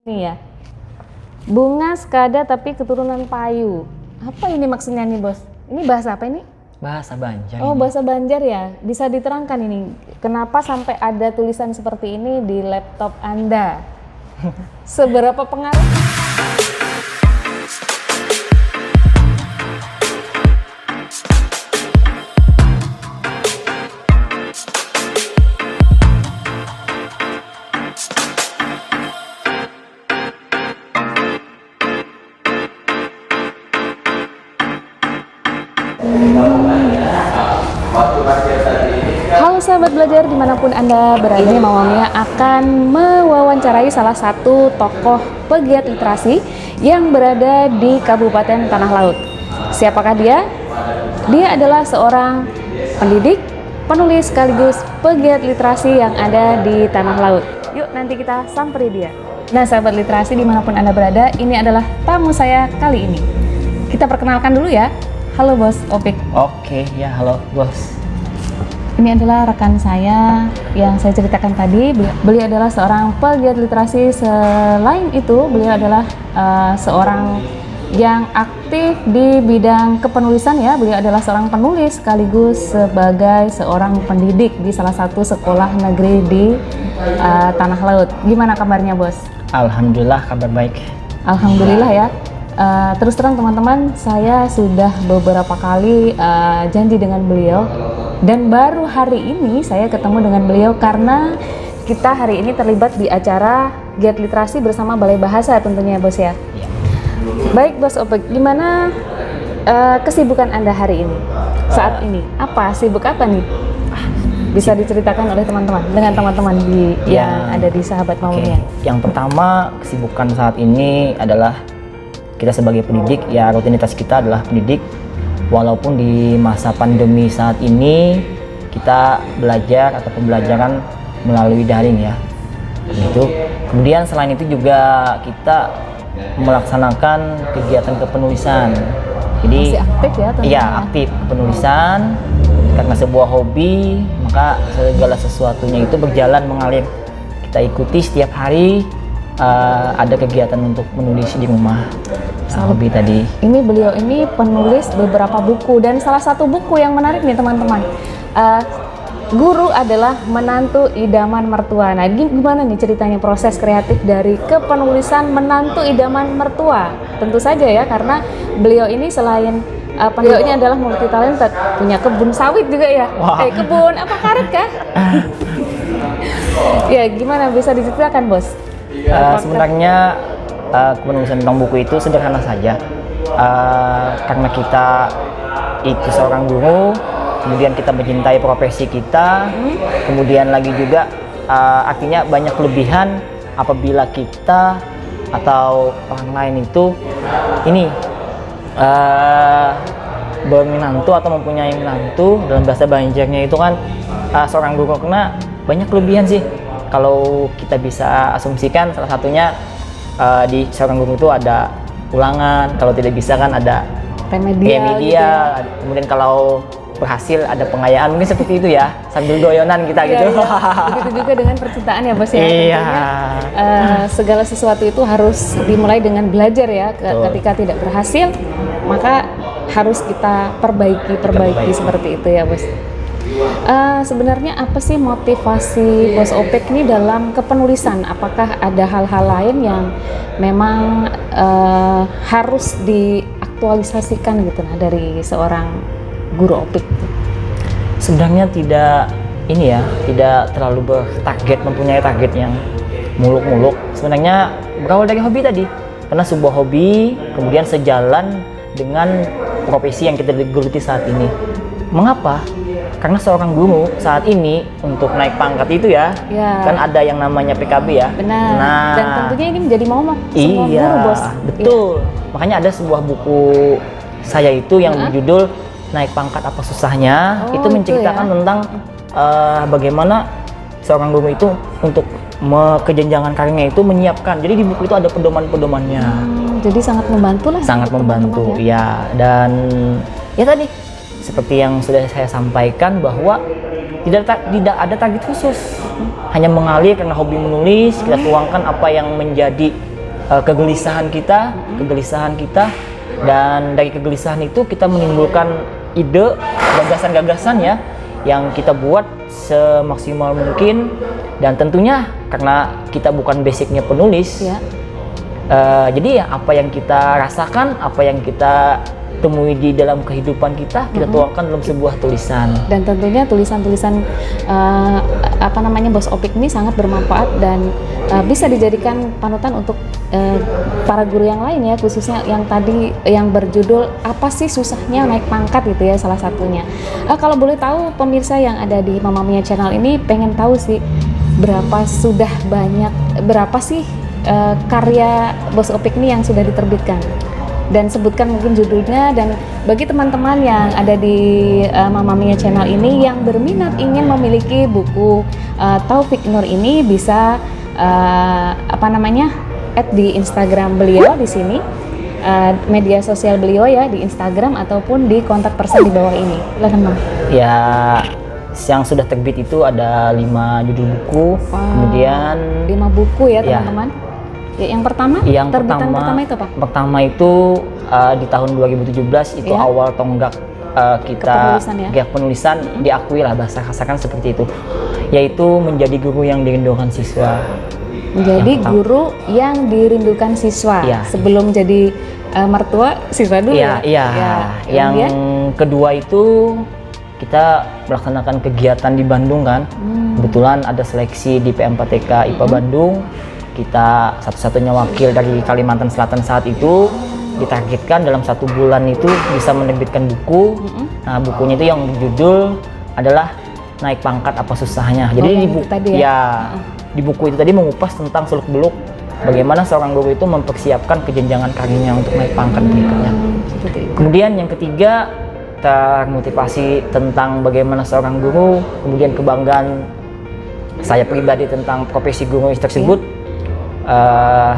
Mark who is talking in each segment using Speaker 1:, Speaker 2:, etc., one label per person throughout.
Speaker 1: Nih ya, bunga skada tapi keturunan payu. Apa ini maksudnya nih bos? Ini bahasa apa ini?
Speaker 2: Bahasa Banjar.
Speaker 1: Oh
Speaker 2: ini.
Speaker 1: bahasa Banjar ya. Bisa diterangkan ini, kenapa sampai ada tulisan seperti ini di laptop Anda? Seberapa pengaruh? Halo sahabat belajar dimanapun Anda berada, ini Mawamia akan mewawancarai salah satu tokoh pegiat literasi yang berada di Kabupaten Tanah Laut. Siapakah dia? Dia adalah seorang pendidik, penulis sekaligus pegiat literasi yang ada di Tanah Laut. Yuk nanti kita samperi dia. Nah sahabat literasi dimanapun Anda berada, ini adalah tamu saya kali ini. Kita perkenalkan dulu ya. Halo Bos Opik.
Speaker 2: Oke, ya halo bos.
Speaker 1: Ini adalah rekan saya yang saya ceritakan tadi. Beliau adalah seorang pegiat literasi. Selain itu, beliau adalah seorang yang aktif di bidang kepenulisan ya. Beliau adalah seorang penulis sekaligus sebagai seorang pendidik di salah satu sekolah negeri di Tanah Laut. Gimana kabarnya Bos?
Speaker 2: Alhamdulillah kabar baik.
Speaker 1: Alhamdulillah ya. Terus terang teman-teman, saya sudah beberapa kali janji dengan beliau. Dan baru hari ini saya ketemu dengan beliau karena kita hari ini terlibat di acara Giat Literasi bersama Balai Bahasa tentunya Bos ya.
Speaker 2: Ya.
Speaker 1: Baik Bos Opik, gimana kesibukan Anda hari ini? Saat ini, apa? Sibuk apa nih? Bisa diceritakan oleh teman-teman, dengan teman-teman yang ada di Sahabat Mawamia.
Speaker 2: Yang pertama, kesibukan saat ini adalah kita sebagai pendidik, ya rutinitas kita adalah pendidik. Walaupun di masa pandemi saat ini kita belajar atau pembelajaran melalui daring ya, gitu. Kemudian selain itu juga kita melaksanakan kegiatan kepenulisan. Jadi
Speaker 1: masih aktif ya tentunya?
Speaker 2: Iya aktif penulisan karena sebuah hobi, maka segala sesuatunya itu berjalan mengalir. Kita ikuti setiap hari ada kegiatan untuk menulis di rumah. Hobi tadi. Ini
Speaker 1: beliau ini penulis beberapa buku dan salah satu buku yang menarik nih teman-teman. Guru adalah menantu idaman mertua. Nah, gimana nih ceritanya proses kreatif dari kepenulisan menantu idaman mertua? Tentu saja ya, karena beliau ini selain beliau ini adalah multi talented, punya kebun sawit juga ya.
Speaker 2: Wow.
Speaker 1: Kebun apa karet kah? Ya, gimana bisa diceritakan, Bos?
Speaker 2: Sebenarnya penulisan tentang buku itu sederhana saja, karena kita itu seorang guru, kemudian kita mencintai profesi kita, kemudian lagi juga artinya banyak kelebihan apabila kita atau orang lain itu ini berminantu atau mempunyai menantu. Dalam bahasa Banjarnya itu kan seorang guru, karena banyak kelebihan sih kalau kita bisa asumsikan. Salah satunya di seorang guru itu ada ulangan, kalau tidak bisa kan ada remedial gitu ya. Kemudian kalau berhasil ada pengayaan, mungkin seperti itu ya, sambil doyonan kita gitu.
Speaker 1: Begitu juga dengan percintaan ya Bos ya.
Speaker 2: Iya.
Speaker 1: Segala sesuatu itu harus dimulai dengan belajar ya. Ketika tidak berhasil, maka harus kita perbaiki seperti itu ya Bos. Sebenarnya apa sih motivasi Bos Opik ini dalam kepenulisan? Apakah ada hal-hal lain yang memang harus diaktualisasikan gitu nah dari seorang guru Opik?
Speaker 2: Sebenarnya tidak terlalu bertarget, mempunyai target yang muluk-muluk. Sebenarnya berawal dari hobi tadi, karena sebuah hobi kemudian sejalan dengan profesi yang kita geluti saat ini. Mengapa? Karena seorang guru saat ini untuk naik pangkat itu ya, kan ada yang namanya PKB ya.
Speaker 1: Benar.
Speaker 2: Nah,
Speaker 1: dan tentunya ini menjadi momok semua guru Bos.
Speaker 2: Betul. Makanya ada sebuah buku saya itu yang berjudul Naik Pangkat Apa Susahnya. Itu menceritakan tentang bagaimana seorang guru itu untuk kejenjangan karirnya itu menyiapkan. Jadi di buku itu ada pedoman-pedomannya.
Speaker 1: Jadi sangat membantu lah.
Speaker 2: Sangat membantu ya. Dan ya tadi seperti yang sudah saya sampaikan bahwa tidak ada target khusus, hanya mengalir karena hobi menulis. Kita tuangkan apa yang menjadi kegelisahan kita, dan dari kegelisahan itu kita menimbulkan ide, gagasan-gagasan ya yang kita buat semaksimal mungkin. Dan tentunya karena kita bukan basicnya penulis,
Speaker 1: Ya.
Speaker 2: jadi ya apa yang kita rasakan, apa yang kita temui di dalam kehidupan kita tuangkan dalam sebuah tulisan.
Speaker 1: Dan tentunya tulisan-tulisan Bos Opik ini sangat bermanfaat dan bisa dijadikan panutan untuk para guru yang lain ya, khususnya yang tadi yang berjudul apa sih susahnya naik pangkat gitu ya, salah satunya. Kalau boleh tahu pemirsa yang ada di Mama Mia Channel ini pengen tahu sih berapa sih karya Bos Opik ini yang sudah diterbitkan, dan sebutkan mungkin judulnya. Dan bagi teman-teman yang ada di Mama Mia Channel ini yang berminat ingin memiliki buku Taufik Nur ini, bisa add di Instagram beliau di sini, media sosial beliau ya, di Instagram ataupun di kontak person di bawah ini. Silakan Bang.
Speaker 2: Ya, yang sudah terbit itu ada 5 judul buku. Kemudian
Speaker 1: 5 buku ya teman-teman. Ya, yang pertama, terbitan pertama itu apa?
Speaker 2: Pertama itu di tahun 2017 itu
Speaker 1: Ya.
Speaker 2: awal tonggak kita
Speaker 1: Kepenulisan ya?
Speaker 2: penulisan, diakui lah bahasa kasarkan seperti itu, yaitu menjadi guru yang dirindukan siswa.
Speaker 1: Menjadi guru yang dirindukan siswa.
Speaker 2: Ya.
Speaker 1: Sebelum jadi mertua siswa dulu ya.
Speaker 2: Iya. Yang
Speaker 1: kemudian?
Speaker 2: kedua itu kita melaksanakan kegiatan di Bandung kan. Kebetulan ada seleksi di PM4TK IPA Bandung. Kita satu-satunya wakil dari Kalimantan Selatan saat itu, ditargetkan dalam 1 bulan itu bisa menerbitkan buku. Nah, bukunya itu yang berjudul adalah Naik Pangkat Apa Susahnya. Jadi di buku
Speaker 1: tadi ya?
Speaker 2: di buku itu tadi mengupas tentang seluk-beluk bagaimana seorang guru itu mempersiapkan kejenjangan karirnya untuk naik pangkat berikutnya.
Speaker 1: Seperti itu.
Speaker 2: Kemudian yang ketiga, termotivasi tentang bagaimana seorang guru, kemudian kebanggaan saya pribadi tentang profesi guru tersebut.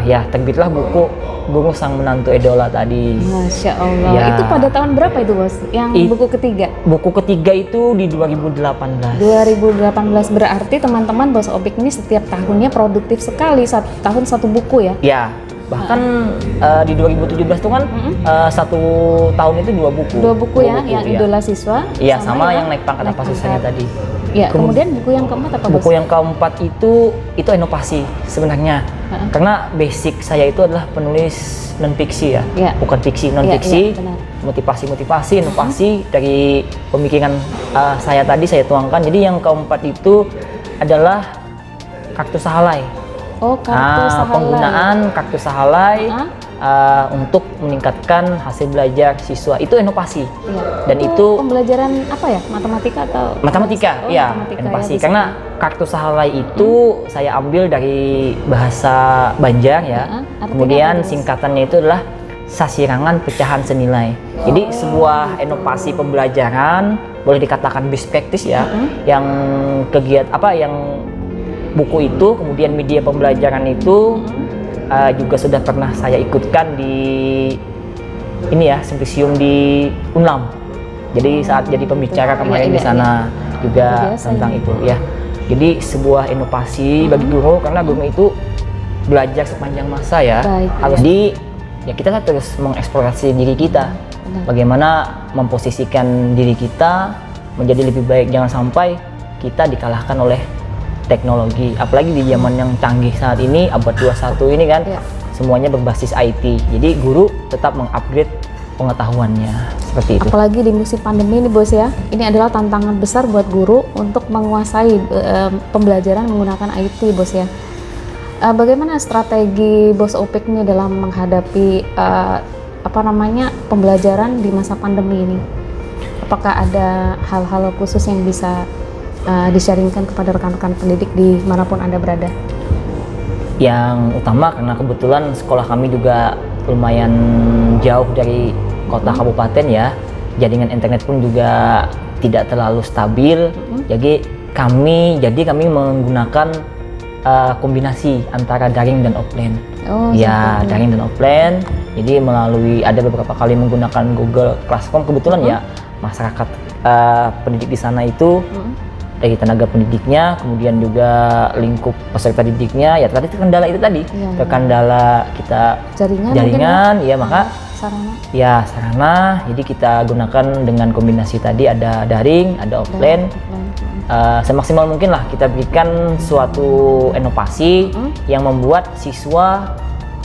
Speaker 2: Ya, terbitlah buku Guru Sang Menantu Idola tadi.
Speaker 1: Masya Allah.
Speaker 2: Ya.
Speaker 1: Itu pada tahun berapa itu Bos? Yang buku ketiga?
Speaker 2: Buku ketiga itu di 2018.
Speaker 1: 2018, berarti teman-teman Bos Opik ini setiap tahunnya produktif sekali, tahun 1 buku ya?
Speaker 2: Ya, bahkan di 2017 itu kan 1 tahun itu 2 buku.
Speaker 1: 2 buku ya, yang Idola Siswa.
Speaker 2: Iya, sama yang Naik Pangkat Apa Susahnya tadi.
Speaker 1: Ya, kemudian buku yang keempat apa Bos?
Speaker 2: Buku yang keempat itu inovasi sebenarnya. Karena basic saya itu adalah penulis non-fiksi ya, bukan fiksi, non-fiksi. Motivasi, inovasi dari pemikiran saya tadi saya tuangkan. Jadi yang keempat itu adalah kartu sahalai.
Speaker 1: Oh, kartu sahalai.
Speaker 2: Penggunaan kartu sahalai untuk meningkatkan hasil belajar siswa, itu inovasi. Dan itu
Speaker 1: pembelajaran apa ya, matematika atau
Speaker 2: matematika? Ya, inovasi. Karena kartu sahalai itu saya ambil dari bahasa Banjar ya. Kemudian singkatannya itu adalah sasirangan pecahan senilai. Jadi sebuah inovasi pembelajaran, boleh dikatakan best practice ya, yang yang buku itu, kemudian media pembelajaran itu juga sudah pernah saya ikutkan di simposium di Unlam. Jadi saat jadi pembicara kemarin di sana juga tentang itu ya. Jadi sebuah inovasi bagi guru, karena guru itu belajar sepanjang masa ya. Harus kita terus mengeksplorasi diri kita. Bagaimana memposisikan diri kita menjadi lebih baik, jangan sampai kita dikalahkan oleh teknologi, apalagi di zaman yang canggih saat ini, abad 21 ini kan, semuanya berbasis IT. Jadi guru tetap mengupgrade pengetahuannya, seperti itu.
Speaker 1: Apalagi di musim pandemi ini Bos ya, ini adalah tantangan besar buat guru untuk menguasai pembelajaran menggunakan IT Bos ya. Bagaimana strategi Bos Opik ini dalam menghadapi pembelajaran di masa pandemi ini? Apakah ada hal-hal khusus yang bisa di-sharingkan kepada rekan-rekan pendidik di manapun Anda berada?
Speaker 2: Yang utama karena kebetulan sekolah kami juga lumayan jauh dari kota kabupaten ya, jaringan internet pun juga tidak terlalu stabil. Jadi kami menggunakan kombinasi antara daring dan offline. Daring dan offline. Jadi ada beberapa kali menggunakan Google Classroom. Kebetulan ya masyarakat pendidik di sana itu dari tenaga pendidiknya, kemudian juga lingkup peserta didiknya. Ya tadi kendala itu tadi, terkendala kita jaringan, ya maka
Speaker 1: sarana.
Speaker 2: Ya sarana. Jadi kita gunakan dengan kombinasi tadi, ada daring, ada offline. Semaksimal mungkin lah kita berikan suatu inovasi yang membuat siswa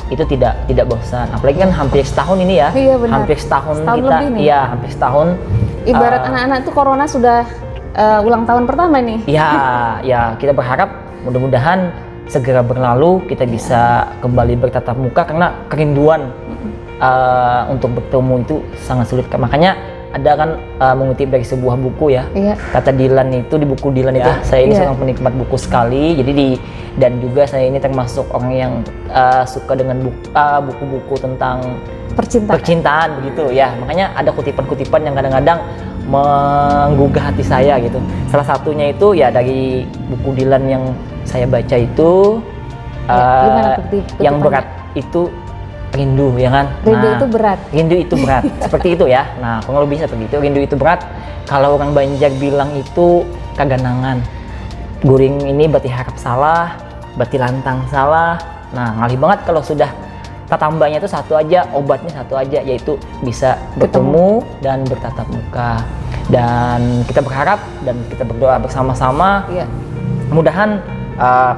Speaker 2: itu tidak bosan. Apalagi kan hampir setahun ini ya.
Speaker 1: Iya, benar.
Speaker 2: Hampir setahun kita.
Speaker 1: lebih nih.
Speaker 2: Iya, hampir setahun.
Speaker 1: Ibarat anak-anak itu corona sudah ulang tahun pertama nih.
Speaker 2: Ya kita berharap mudah-mudahan segera berlalu, kita bisa kembali bertatap muka karena kerinduan untuk bertemu itu sangat sulit. Makanya ada kan mengutip dari sebuah buku ya, kata Dylan itu di buku Dylan itu, saya ini seorang penikmat buku sekali. Jadi dan juga saya ini termasuk orang yang suka dengan buku-buku tentang percintaan begitu ya. Makanya ada kutipan-kutipan yang kadang-kadang menggugah hati saya gitu. Salah satunya itu ya dari buku Dylan yang saya baca itu, yang berat itu rindu, ya kan?
Speaker 1: Rindu itu berat.
Speaker 2: Rindu itu berat, seperti itu ya. Nah, kurang lebih seperti itu. Rindu itu berat. Kalau orang Banjar bilang itu kaganangan. Guring ini berarti harap salah, berarti lantang salah. Nah, ngalih banget kalau sudah tambahnya itu satu aja, obatnya satu aja, yaitu bisa bertemu dan bertatap muka. Dan kita berharap dan kita berdoa bersama-sama, mudah-mudahan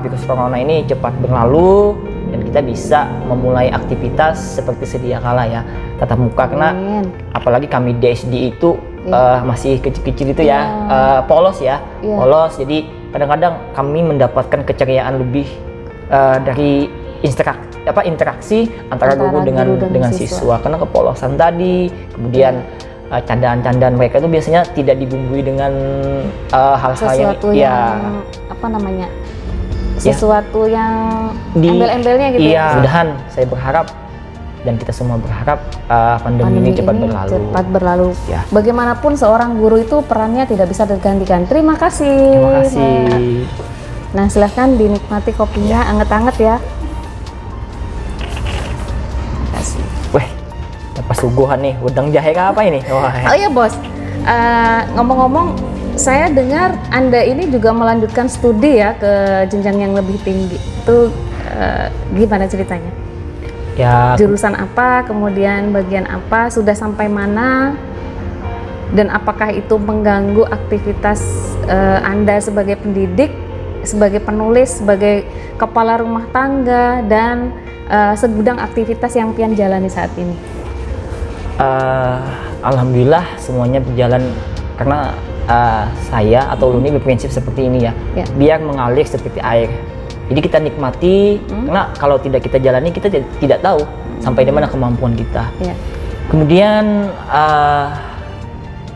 Speaker 2: virus corona ini cepat berlalu dan kita bisa memulai aktivitas seperti sedia kala ya, tatap muka. Karena apalagi kami DSD itu masih kecil-kecil itu ya, polos ya, polos. Jadi kadang-kadang kami mendapatkan keceriaan lebih dari interaksi antara guru dengan siswa, karena kepolosan tadi. Kemudian candaan-candaan mereka itu biasanya tidak dibumbui dengan hal-hal yang
Speaker 1: apa namanya, sesuatu yang embel-embelnya gitu.
Speaker 2: Mudahan saya berharap dan kita semua berharap pandemi ini cepat berlalu.
Speaker 1: Bagaimanapun seorang guru itu perannya tidak bisa tergantikan. Terima kasih.
Speaker 2: Terima kasih.
Speaker 1: Nah, silahkan dinikmati kopinya, anget-anget ya.
Speaker 2: Weh, pas suguhan nih, udang jahe apa ini?
Speaker 1: Oh iya bos, ngomong-ngomong, saya dengar Anda ini juga melanjutkan studi ya ke jenjang yang lebih tinggi. Itu gimana ceritanya?
Speaker 2: Ya.
Speaker 1: Jurusan apa, kemudian bagian apa, sudah sampai mana? Dan apakah itu mengganggu aktivitas Anda sebagai pendidik, sebagai penulis, sebagai kepala rumah tangga, dan segudang aktivitas yang pian jalani saat ini?
Speaker 2: Alhamdulillah semuanya berjalan karena saya atau Luni berprinsip seperti ini ya, biar mengalir seperti air. Jadi kita nikmati, karena kalau tidak kita jalani kita tidak tahu sampai di mana kemampuan kita. Kemudian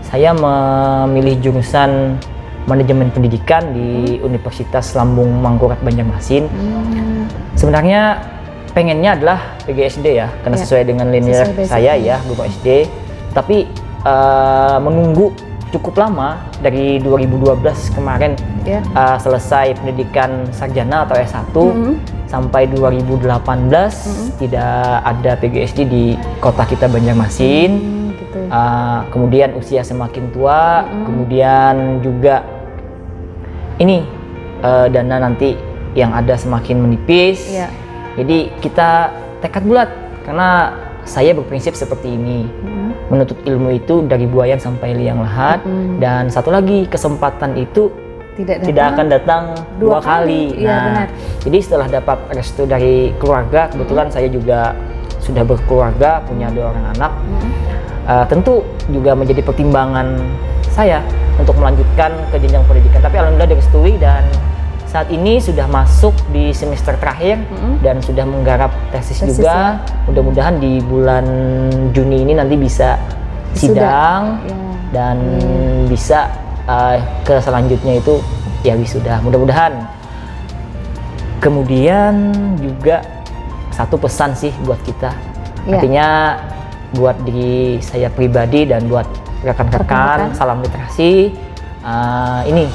Speaker 2: saya memilih jurusan manajemen pendidikan di Universitas Lambung Mangkurat Banjarmasin. Sebenarnya pengennya adalah PGSD ya, karena sesuai dengan linear saya ya, guru SD. Tapi menunggu cukup lama dari 2012 kemarin selesai pendidikan sarjana atau S1 sampai 2018 tidak ada PGSD di kota kita Banjarmasin. Kemudian usia semakin tua, kemudian juga ini dana nanti yang ada semakin menipis. Jadi kita tekad bulat, karena saya berprinsip seperti ini, menuntut ilmu itu dari buayan sampai liang lahat. Dan satu lagi, kesempatan itu tidak akan datang dua kali. Nah, jadi setelah dapat restu dari keluarga, kebetulan saya juga sudah berkeluarga, punya 2 orang anak. Tentu juga menjadi pertimbangan saya untuk melanjutkan ke jenjang pendidikan. Tapi alhamdulillah direstui dan saat ini sudah masuk di semester terakhir dan sudah menggarap tesis juga. Mudah-mudahan di bulan Juni ini nanti bisa sidang dan bisa ke selanjutnya itu ya wisuda, mudah-mudahan. Kemudian juga satu pesan sih buat kita, artinya buat diri saya pribadi dan buat rekan-rekan, salam literasi. Ini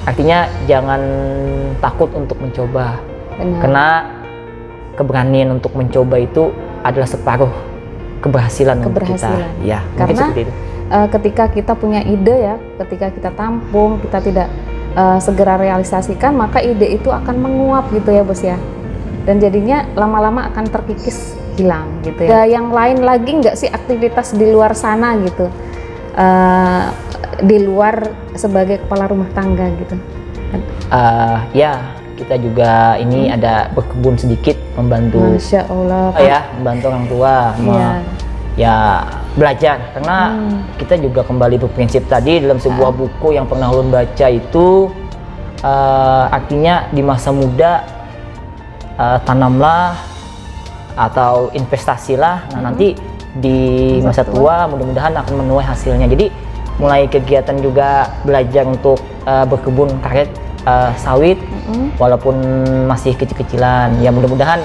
Speaker 2: artinya jangan takut untuk mencoba. Karena keberanian untuk mencoba itu adalah separuh keberhasilan untuk kita.
Speaker 1: Karena ketika kita punya ide ya, ketika kita tampung, kita tidak segera realisasikan, maka ide itu akan menguap gitu ya bos ya, dan jadinya lama-lama akan terkikis hilang gitu ya. Ada yang lain lagi nggak sih aktivitas di luar sana gitu, di luar sebagai kepala rumah tangga gitu?
Speaker 2: Ya, kita juga ini ada berkebun sedikit, membantu.
Speaker 1: Masya Allah.
Speaker 2: Ya, membantu orang tua. Ya, belajar, karena kita juga kembali berprinsip tadi dalam sebuah buku yang pernah ulun baca itu, artinya di masa muda tanamlah atau investasilah, nah nanti di masa tua mudah-mudahan akan menuai hasilnya. Jadi mulai kegiatan juga belajar untuk berkebun karet sawit, walaupun masih kecil-kecilan, ya mudah-mudahan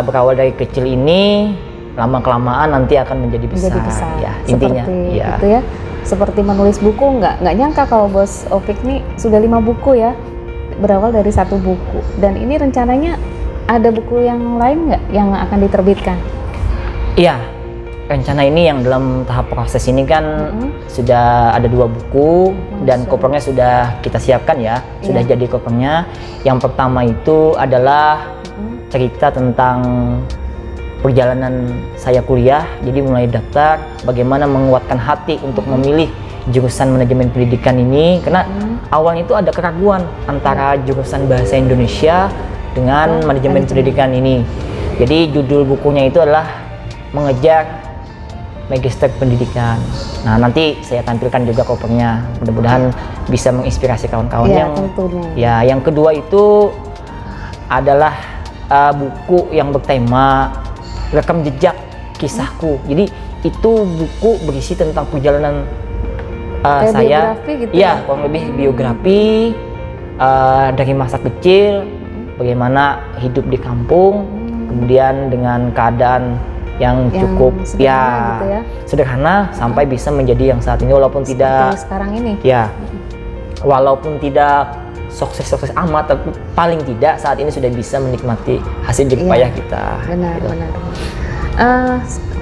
Speaker 2: berawal dari kecil ini lama-kelamaan nanti akan menjadi besar. Ya intinya
Speaker 1: seperti itu ya, seperti menulis buku. Nggak nyangka kalau bos Opik nih sudah 5 buku ya, berawal dari 1 buku, dan ini rencananya ada buku yang lain nggak yang akan diterbitkan? Iya, rencana ini yang dalam tahap proses ini kan sudah ada 2 buku. Dan covernya sudah kita siapkan ya, sudah jadi covernya. Yang pertama itu adalah cerita tentang perjalanan saya kuliah, jadi mulai daftar, bagaimana menguatkan hati untuk memilih jurusan manajemen pendidikan ini, karena awalnya itu ada keraguan antara jurusan bahasa Indonesia dengan manajemen pendidikan ini. Jadi judul bukunya itu adalah Mengejar Magister Pendidikan. Nah nanti saya tampilkan juga covernya, mudah-mudahan bisa menginspirasi kawan-kawan. Yang kedua itu adalah buku yang bertema Rekam Jejak Kisahku. Jadi itu buku berisi tentang perjalanan saya, gitu
Speaker 2: ya kurang lebih biografi dari masa kecil, bagaimana hidup di kampung, kemudian dengan keadaan yang cukup
Speaker 1: gitu ya,
Speaker 2: sederhana sampai bisa menjadi yang saat ini, walaupun
Speaker 1: seperti
Speaker 2: tidak
Speaker 1: sekarang ini.
Speaker 2: Ya, walaupun tidak sukses amat, tapi paling tidak saat ini sudah bisa menikmati hasil jerih payah kita.
Speaker 1: Benar.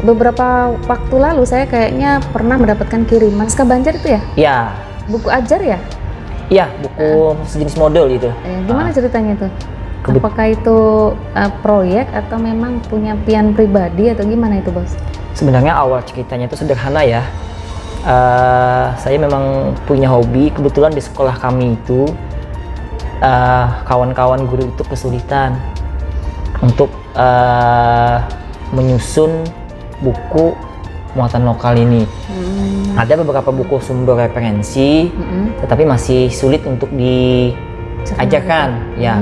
Speaker 1: Beberapa waktu lalu saya kayaknya pernah mendapatkan kiriman Ska Banjar itu ya?
Speaker 2: Iya.
Speaker 1: Buku ajar ya?
Speaker 2: Iya, buku sejenis model itu.
Speaker 1: Gimana ceritanya itu? Apakah itu proyek atau memang punya pian pribadi atau gimana itu bos?
Speaker 2: Sebenarnya awal ceritanya itu sederhana ya. Saya memang punya hobi, kebetulan di sekolah kami itu kawan-kawan guru itu kesulitan untuk menyusun buku muatan lokal ini. Ada beberapa buku sumber referensi, tetapi masih sulit untuk diajarkan. Ya.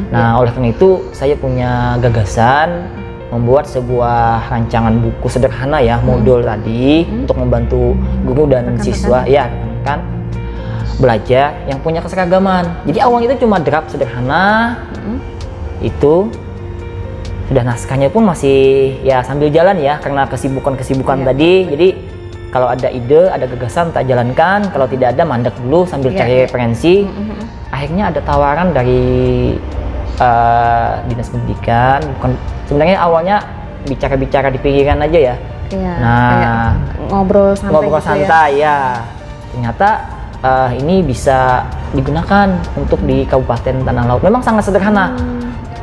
Speaker 2: Nah, oleh karena itu saya punya gagasan membuat sebuah rancangan buku sederhana ya, modul tadi untuk membantu guru dan siswa ya kan belajar yang punya keseragaman. Jadi awalnya itu cuma draft sederhana, itu sudah naskahnya pun masih ya sambil jalan ya, karena kesibukan tadi. Jadi kalau ada ide, ada gagasan tak jalankan, kalau tidak ada mandek dulu sambil cari referensi. Akhirnya ada tawaran dari dinas pendidikan, sebenarnya awalnya bicara-bicara di pikiran aja ya. Nah,
Speaker 1: ngobrol santai
Speaker 2: ya. Ternyata ini bisa digunakan untuk di Kabupaten Tanah Laut. Memang sangat sederhana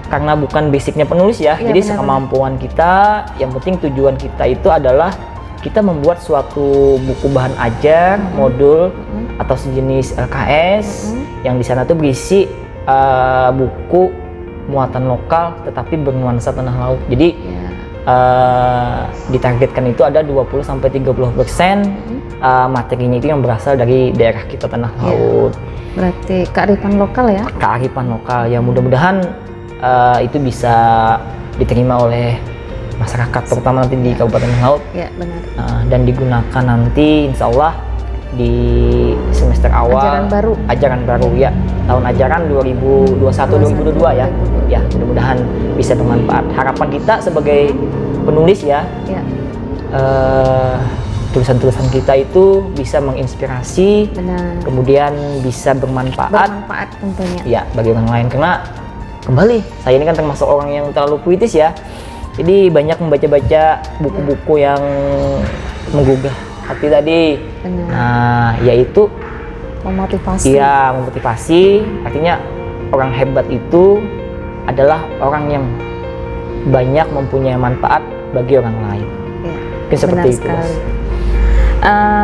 Speaker 2: karena bukan basicnya penulis ya. Jadi sekemampuan kita, yang penting tujuan kita itu adalah kita membuat suatu buku bahan ajar, modul atau sejenis LKS yang di sana tuh berisi buku muatan lokal tetapi bernuansa tanah laut. Jadi ditargetkan itu ada 20-30% materinya itu yang berasal dari daerah kita tanah laut.
Speaker 1: Berarti kearifan lokal ya?
Speaker 2: Kearifan lokal ya, mudah-mudahan itu bisa diterima oleh masyarakat, terutama nanti di Kabupaten Laut.
Speaker 1: Ya, benar.
Speaker 2: Dan digunakan nanti insya Allah di semester awal ajaran baru ya, tahun ajaran 2021-2022 ya. Ya, mudah-mudahan bisa bermanfaat. Harapan kita sebagai penulis ya, tulisan-tulisan kita itu bisa menginspirasi, kemudian bisa bermanfaat
Speaker 1: tentunya
Speaker 2: ya bagi orang lain. Karena kembali saya ini kan termasuk orang yang terlalu puitis ya, jadi banyak membaca-baca buku-buku yang menggugah hati tadi. Nah, yaitu
Speaker 1: Memotivasi.
Speaker 2: Iya, memotivasi. Artinya orang hebat itu adalah orang yang banyak mempunyai manfaat bagi orang lain.
Speaker 1: Ya,
Speaker 2: Mungkin seperti
Speaker 1: benar
Speaker 2: itu.
Speaker 1: sekali.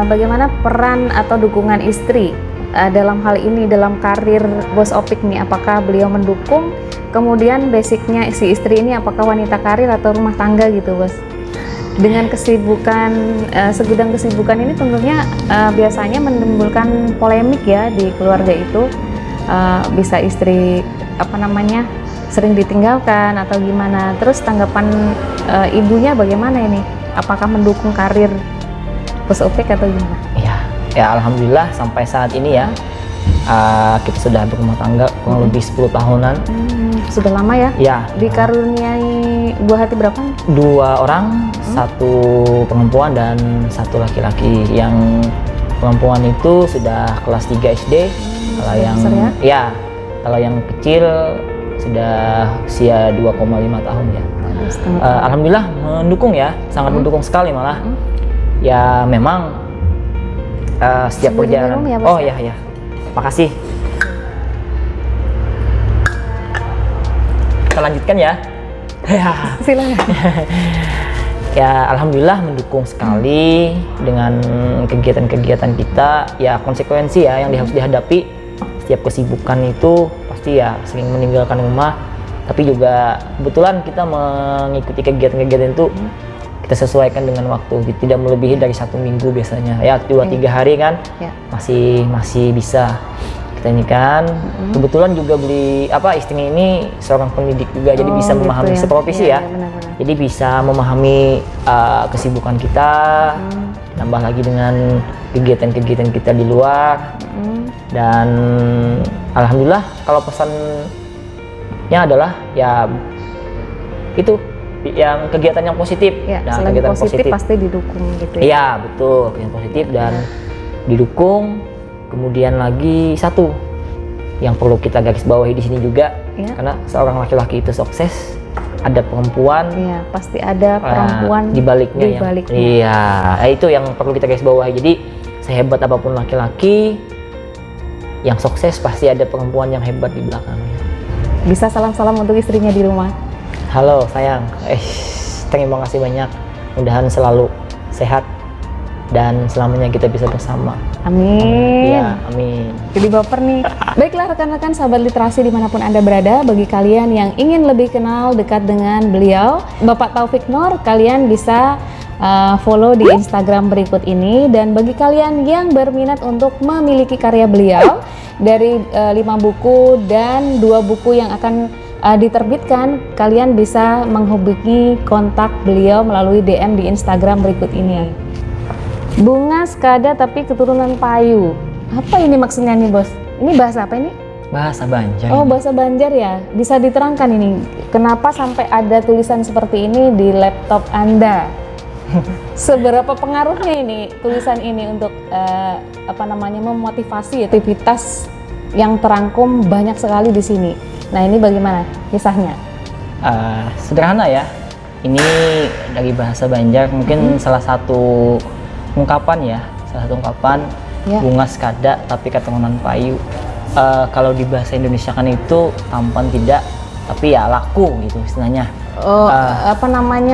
Speaker 1: Bagaimana peran atau dukungan istri dalam hal ini, dalam karir Bos Opik nih? Apakah beliau mendukung? Kemudian basicnya si istri ini apakah wanita karir atau rumah tangga gitu, Bos? Dengan kesibukan, segudang kesibukan ini tentunya biasanya menimbulkan polemik ya di keluarga itu. Bisa istri sering ditinggalkan atau gimana. Terus tanggapan ibunya bagaimana ini? Apakah mendukung karir Bos Opik atau gimana?
Speaker 2: Ya alhamdulillah sampai saat ini ya kita sudah berumah tangga kurang lebih 10 tahunan.
Speaker 1: Sudah lama ya?
Speaker 2: Ya.
Speaker 1: Dikaruniai buah hati berapa?
Speaker 2: 2 orang, 1 perempuan dan 1 laki-laki. Yang perempuan itu sudah kelas 3 SD. Kalau yang
Speaker 1: besar ya?
Speaker 2: Kalau yang kecil sudah usia 2,5 tahun ya. Alhamdulillah mendukung ya, sangat mendukung sekali malah. Ya memang setiap
Speaker 1: Sambil
Speaker 2: perjalanan.
Speaker 1: diminum ya, Bos?
Speaker 2: Oh ya. Makasih. Kita lanjutkan ya.
Speaker 1: Silakan.
Speaker 2: Ya alhamdulillah mendukung sekali dengan kegiatan-kegiatan kita. Ya konsekuensi ya yang harus dihadapi. Setiap kesibukan itu pasti ya sering meninggalkan rumah. Tapi juga kebetulan kita mengikuti kegiatan-kegiatan itu kita sesuaikan dengan waktu. Tidak melebihi dari 1 minggu biasanya. Ya 2-3 hari kan masih bisa. Kita ini kan kebetulan juga istri ini seorang pendidik juga, jadi bisa memahami seprofesi ya.
Speaker 1: Benar-benar.
Speaker 2: Jadi bisa memahami kesibukan kita, tambah lagi dengan kegiatan-kegiatan kita di luar. Dan alhamdulillah kalau pesannya adalah ya itu yang kegiatan yang positif.
Speaker 1: Ya,
Speaker 2: Nah,
Speaker 1: selain
Speaker 2: kegiatan
Speaker 1: positif pasti didukung gitu ya.
Speaker 2: Iya betul, yang positif dan didukung. Kemudian lagi satu yang perlu kita garis bawahi di sini juga, karena seorang laki-laki itu sukses, ada perempuan.
Speaker 1: Iya, pasti ada perempuan
Speaker 2: di baliknya. Iya, itu yang perlu kita garis bawahi. Jadi sehebat apapun laki-laki yang sukses pasti ada perempuan yang hebat di belakangnya.
Speaker 1: Bisa salam-salam untuk istrinya di rumah.
Speaker 2: Halo sayang, terima kasih banyak. Mudahan selalu sehat dan selamanya kita bisa bersama.
Speaker 1: Amin.
Speaker 2: Ya, amin.
Speaker 1: Jadi baper nih. Baiklah rekan-rekan sahabat literasi dimanapun Anda berada, bagi kalian yang ingin lebih kenal dekat dengan beliau, Bapak Taufik Nur, kalian bisa follow di Instagram berikut ini. Dan bagi kalian yang berminat untuk memiliki karya beliau, dari 5 buku dan 2 buku yang akan diterbitkan, kalian bisa menghubungi kontak beliau melalui DM di Instagram berikut ini. Bunga Skada tapi keturunan Payu. Apa ini maksudnya nih, Bos? Ini bahasa apa ini?
Speaker 2: Bahasa Banjar.
Speaker 1: Oh, bahasa Banjar ya. Bisa diterangkan ini, kenapa sampai ada tulisan seperti ini di laptop Anda? Seberapa pengaruhnya ini tulisan ini untuk memotivasi aktivitas yang terangkum banyak sekali di sini. Nah, ini bagaimana kisahnya?
Speaker 2: Sederhana ya. Ini dari bahasa Banjar, mungkin salah satu ungkapan Bunga Skada tapi keturunan Payu. Kalau di bahasa Indonesia kan itu tampan tidak tapi ya laku gitu istilahnya.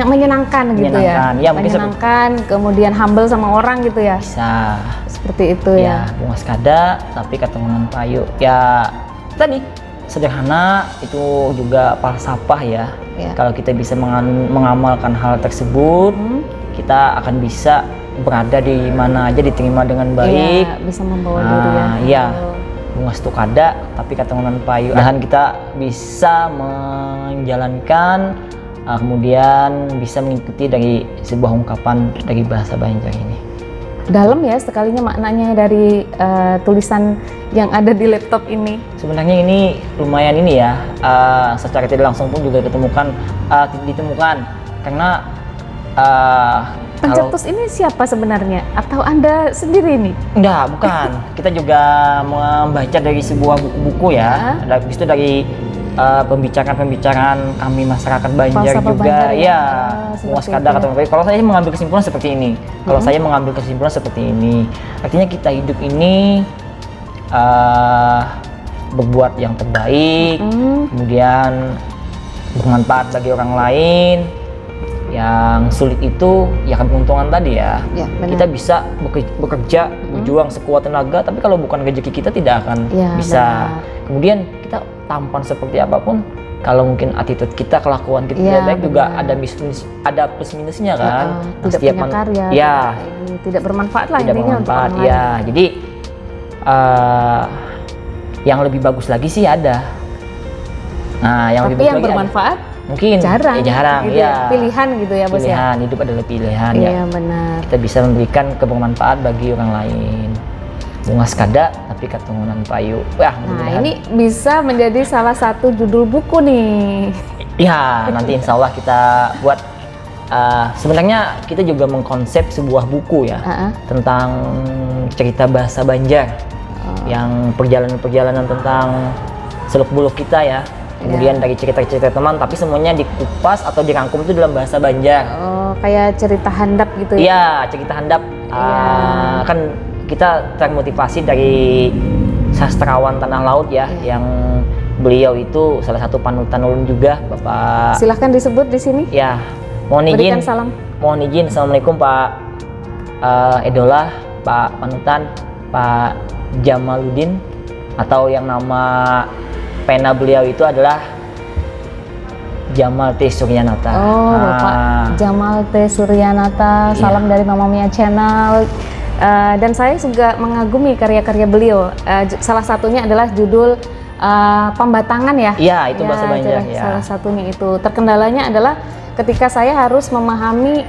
Speaker 1: Menyenangkan gitu ya.
Speaker 2: Ya
Speaker 1: menyenangkan, kemudian humble sama orang gitu ya.
Speaker 2: Bisa.
Speaker 1: Seperti itu ya.
Speaker 2: Bunga Skada tapi keturunan Payu. Ya tadi sederhana, itu juga falsafah ya. Kalau kita bisa mengamalkan hal tersebut, kita akan bisa berada di mana aja diterima dengan baik.
Speaker 1: Iya, bisa membawa diri ya.
Speaker 2: Iya. Bunga Stukada tapi keturunan Payu. Dan kita bisa menjalankan, kemudian bisa mengikuti dari sebuah ungkapan dari bahasa Banjar ini.
Speaker 1: Dalam ya sekalinya maknanya dari tulisan yang ada di laptop ini.
Speaker 2: Sebenarnya ini lumayan ini ya, secara tidak langsung pun juga ditemukan karena
Speaker 1: pencetus ini siapa sebenarnya? Atau Anda sendiri nih?
Speaker 2: Enggak, bukan. Kita juga membaca dari sebuah buku-buku ya. Habis itu dari pembicaraan kami masyarakat Banjar
Speaker 1: Falsafah
Speaker 2: juga
Speaker 1: Banjar,
Speaker 2: ya. Bunga Skada atau kalau saya mengambil kesimpulan seperti ini. Artinya kita hidup ini berbuat yang terbaik, kemudian bermanfaat bagi orang lain. Yang sulit itu ya keberuntungan tadi ya.
Speaker 1: benar.
Speaker 2: Kita bisa bekerja, berjuang sekuat tenaga, tapi kalau bukan rezeki kita tidak akan bisa.
Speaker 1: Benar.
Speaker 2: Kemudian kita tampan seperti apapun, kalau mungkin attitude kita, kelakuan kita tidak baik, juga ada plus minusnya kan.
Speaker 1: Tidak punya karya, tidak bermanfaat lah
Speaker 2: tidak
Speaker 1: intinya untuk
Speaker 2: bermanfaat,
Speaker 1: orang lain.
Speaker 2: Jadi yang lebih bagus lagi sih ada. Nah, yang
Speaker 1: Tapi
Speaker 2: lebih
Speaker 1: yang
Speaker 2: bagus lagi
Speaker 1: bermanfaat
Speaker 2: mungkin
Speaker 1: jarang,
Speaker 2: gitu
Speaker 1: ya. Pilihan gitu ya bos ya.
Speaker 2: Pilihan, hidup adalah pilihan
Speaker 1: Iya benar.
Speaker 2: Kita bisa memberikan kebermanfaat bagi orang lain. Bunga sekada tapi keturunan payu. Wah,
Speaker 1: Nah ini bisa menjadi salah satu judul buku nih.
Speaker 2: Ya, nanti insya Allah kita buat. Sebenarnya kita juga mengkonsep sebuah buku ya tentang cerita bahasa Banjar, yang perjalanan-perjalanan tentang seluk-beluk kita ya. Kemudian dari cerita-cerita teman, tapi semuanya dikupas atau dirangkum itu dalam bahasa Banjar.
Speaker 1: Oh, kayak cerita handap gitu ya?
Speaker 2: Iya, cerita handap. Kan kita termotivasi dari sastrawan tanah laut ya, yang beliau itu salah satu panutan ulun juga, Bapak.
Speaker 1: Silahkan disebut di sini.
Speaker 2: Ya, mohon izin.
Speaker 1: Berikan salam.
Speaker 2: Mohon izin. Assalamualaikum Pak Edolah, Pak Panutan, Pak Jamaluddin, atau yang nama pena beliau itu adalah Jamal T. Suryanata.
Speaker 1: Oh, Bapak Jamal T. Suryanata, salam dari Mama Mia Channel. Dan saya juga mengagumi karya-karya beliau. Salah satunya adalah judul Pembatangan ya.
Speaker 2: Iya, itu bahasa Banjar ya.
Speaker 1: Salah satunya itu. Terkendalanya adalah ketika saya harus memahami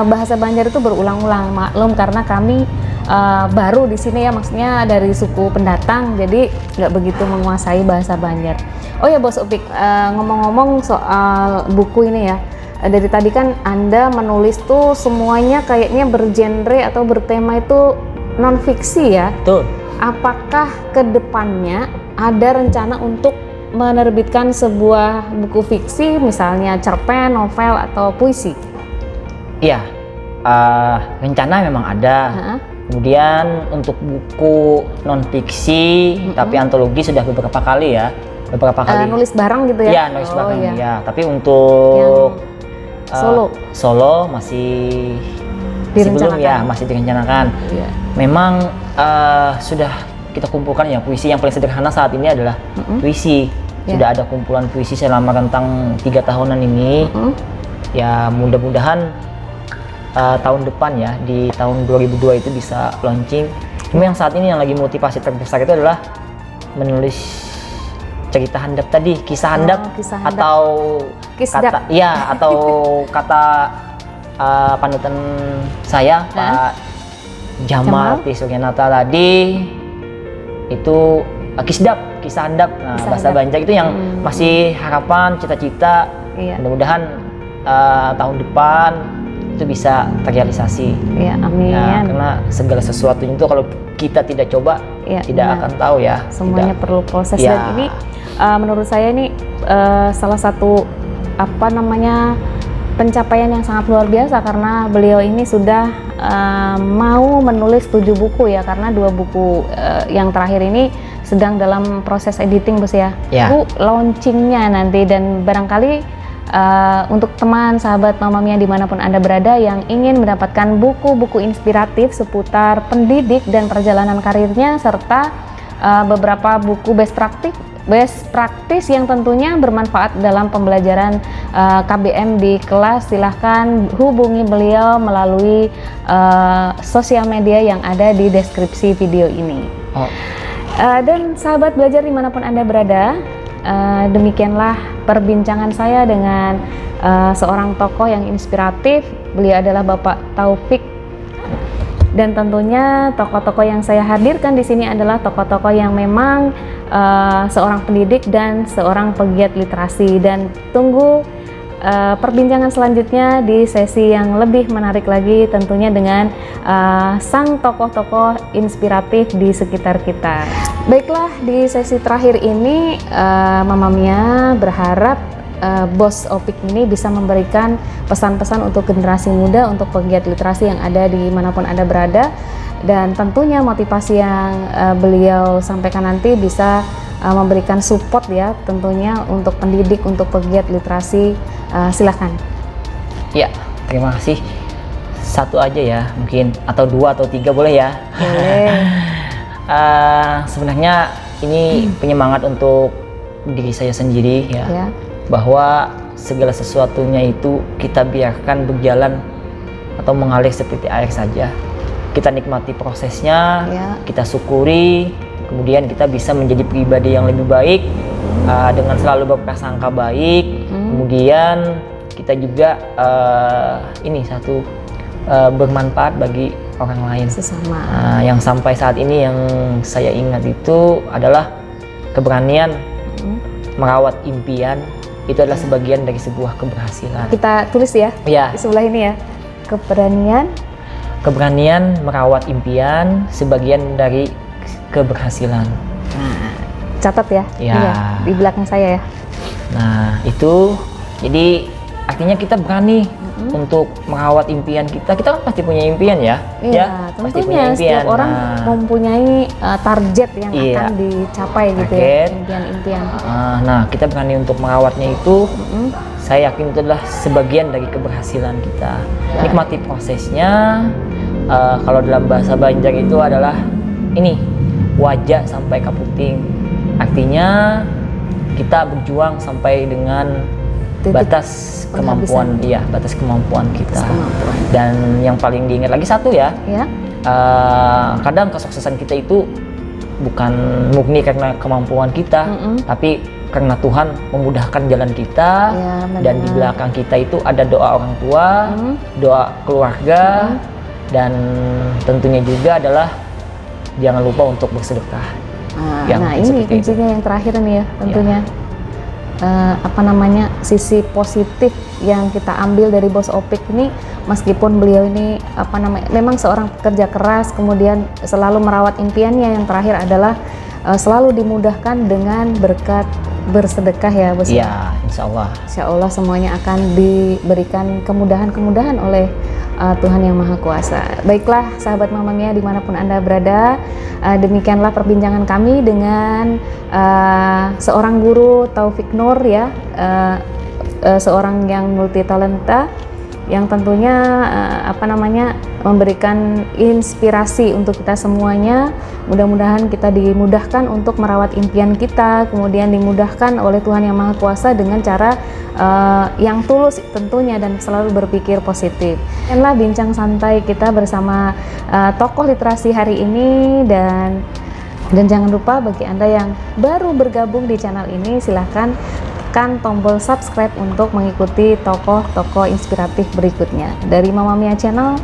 Speaker 1: bahasa Banjar itu berulang-ulang. Maklum karena kami baru di sini ya, maksudnya dari suku pendatang, jadi nggak begitu menguasai bahasa Banjar. Oh ya Bos Upik, ngomong-ngomong soal buku ini ya, dari tadi kan Anda menulis tuh semuanya kayaknya bergenre atau bertema itu non fiksi ya.
Speaker 2: Betul.
Speaker 1: Apakah kedepannya ada rencana untuk menerbitkan sebuah buku fiksi, misalnya cerpen, novel, atau puisi?
Speaker 2: Iya, rencana memang ada. Kemudian untuk buku non fiksi tapi antologi sudah beberapa kali ya,
Speaker 1: nulis bareng gitu ya?
Speaker 2: Iya, nulis bareng ya. Tapi untuk solo masih belum ya, masih direncanakan. Memang sudah kita kumpulkan ya, puisi yang paling sederhana saat ini adalah puisi. Sudah ada kumpulan puisi selama rentang 3 tahunan ini. Ya mudah-mudahan tahun depan ya, di tahun 2002 itu bisa launching. Cuma yang saat ini yang lagi motivasi terbesar itu adalah menulis cerita handap tadi, kisah handap, atau kata atau kata panutan saya Pak Jamal T. Suryanata tadi itu kisah handap. Nah, bahasa Banjar itu yang masih harapan, cita-cita. Mudah-mudahan tahun depan itu bisa terrealisasi.
Speaker 1: Ya, amin.
Speaker 2: Ya, karena segala sesuatunya itu kalau kita tidak coba tidak akan tahu ya.
Speaker 1: Semuanya perlu proses. Dan ini menurut saya ini salah satu pencapaian yang sangat luar biasa, karena beliau ini sudah mau menulis 7 buku ya, karena 2 buku yang terakhir ini sedang dalam proses editing Bos ya. Bu, launchingnya nanti, dan barangkali untuk teman sahabat Mama Mia dimanapun Anda berada yang ingin mendapatkan buku-buku inspiratif seputar pendidik dan perjalanan karirnya, serta beberapa buku best practice yang tentunya bermanfaat dalam pembelajaran KBM di kelas, silahkan hubungi beliau melalui sosial media yang ada di deskripsi video ini. Dan sahabat belajar dimanapun Anda berada, demikianlah perbincangan saya dengan seorang tokoh yang inspiratif. Beliau adalah Bapak Taufik, dan tentunya tokoh-tokoh yang saya hadirkan di sini adalah tokoh-tokoh yang memang seorang pendidik dan seorang pegiat literasi. Dan tunggu perbincangan selanjutnya di sesi yang lebih menarik lagi, tentunya dengan sang tokoh-tokoh inspiratif di sekitar kita. Baiklah, di sesi terakhir ini Mama Mia berharap Bos Opik ini bisa memberikan pesan-pesan untuk generasi muda, untuk pegiat literasi yang ada dimanapun Anda berada. dan tentunya motivasi yang beliau sampaikan nanti bisa memberikan support ya tentunya untuk pendidik, untuk pegiat literasi. Silakan.
Speaker 2: Ya, terima kasih. Satu aja ya mungkin, atau 2 atau 3 boleh ya.
Speaker 1: Boleh.
Speaker 2: Sebenarnya ini penyemangat untuk diri saya sendiri ya, bahwa segala sesuatunya itu kita biarkan berjalan atau mengalir seperti air saja. Kita nikmati prosesnya, kita syukuri, kemudian kita bisa menjadi pribadi yang lebih baik dengan selalu berprasangka baik. Kemudian kita juga bermanfaat bagi orang lain
Speaker 1: sesama.
Speaker 2: Yang sampai saat ini yang saya ingat itu adalah keberanian merawat impian. Itu adalah sebagian dari sebuah keberhasilan.
Speaker 1: Kita tulis ya, di sebelah ini ya. Keberanian
Speaker 2: merawat impian, sebagian dari keberhasilan.
Speaker 1: Nah, catat ya. Iya, di belakang saya ya.
Speaker 2: Nah, itu jadi artinya kita berani untuk merawat impian kita. Kita kan pasti punya impian ya.
Speaker 1: Iya,
Speaker 2: pasti punya impian.
Speaker 1: Setiap orang mempunyai target yang akan dicapai gitu ya, impian-impian.
Speaker 2: Nah, kita berani untuk merawatnya itu. Saya yakin itu adalah sebagian dari keberhasilan kita. Nikmati prosesnya. Kalau dalam bahasa Banjar itu adalah ini, wajah sampai kaputing. Artinya kita berjuang sampai dengan batas kemampuan batas kemampuan kita. Dan yang paling diingat lagi satu ya, kadang kesuksesan kita itu bukan murni karena kemampuan kita, tapi karena Tuhan memudahkan jalan kita. Dan di belakang kita itu ada doa orang tua, doa keluarga, dan tentunya juga adalah jangan lupa untuk bersedekah.
Speaker 1: Nah ini kuncinya yang terakhir nih ya tentunya. Sisi positif yang kita ambil dari Bos Opik ini, meskipun beliau ini memang seorang pekerja keras, kemudian selalu merawat impiannya, yang terakhir adalah selalu dimudahkan dengan berkat bersedekah ya Bos.
Speaker 2: Iya, insya Allah
Speaker 1: semuanya akan diberikan kemudahan-kemudahan oleh Tuhan Yang Maha Kuasa. Baiklah sahabat Mamma Mia dimanapun Anda berada, demikianlah perbincangan kami dengan seorang guru Taufik Nur ya, seorang yang multi talenta yang tentunya memberikan inspirasi untuk kita semuanya. Mudah-mudahan kita dimudahkan untuk merawat impian kita, kemudian dimudahkan oleh Tuhan Yang Maha Kuasa dengan cara yang tulus tentunya, dan selalu berpikir positif. Inilah bincang santai kita bersama tokoh literasi hari ini, dan jangan lupa bagi Anda yang baru bergabung di channel ini, silahkan tekan tombol subscribe untuk mengikuti tokoh-tokoh inspiratif berikutnya. Dari Mamma Mia Channel,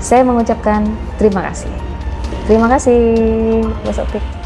Speaker 1: saya mengucapkan terima kasih. Terima kasih, Bos Opik.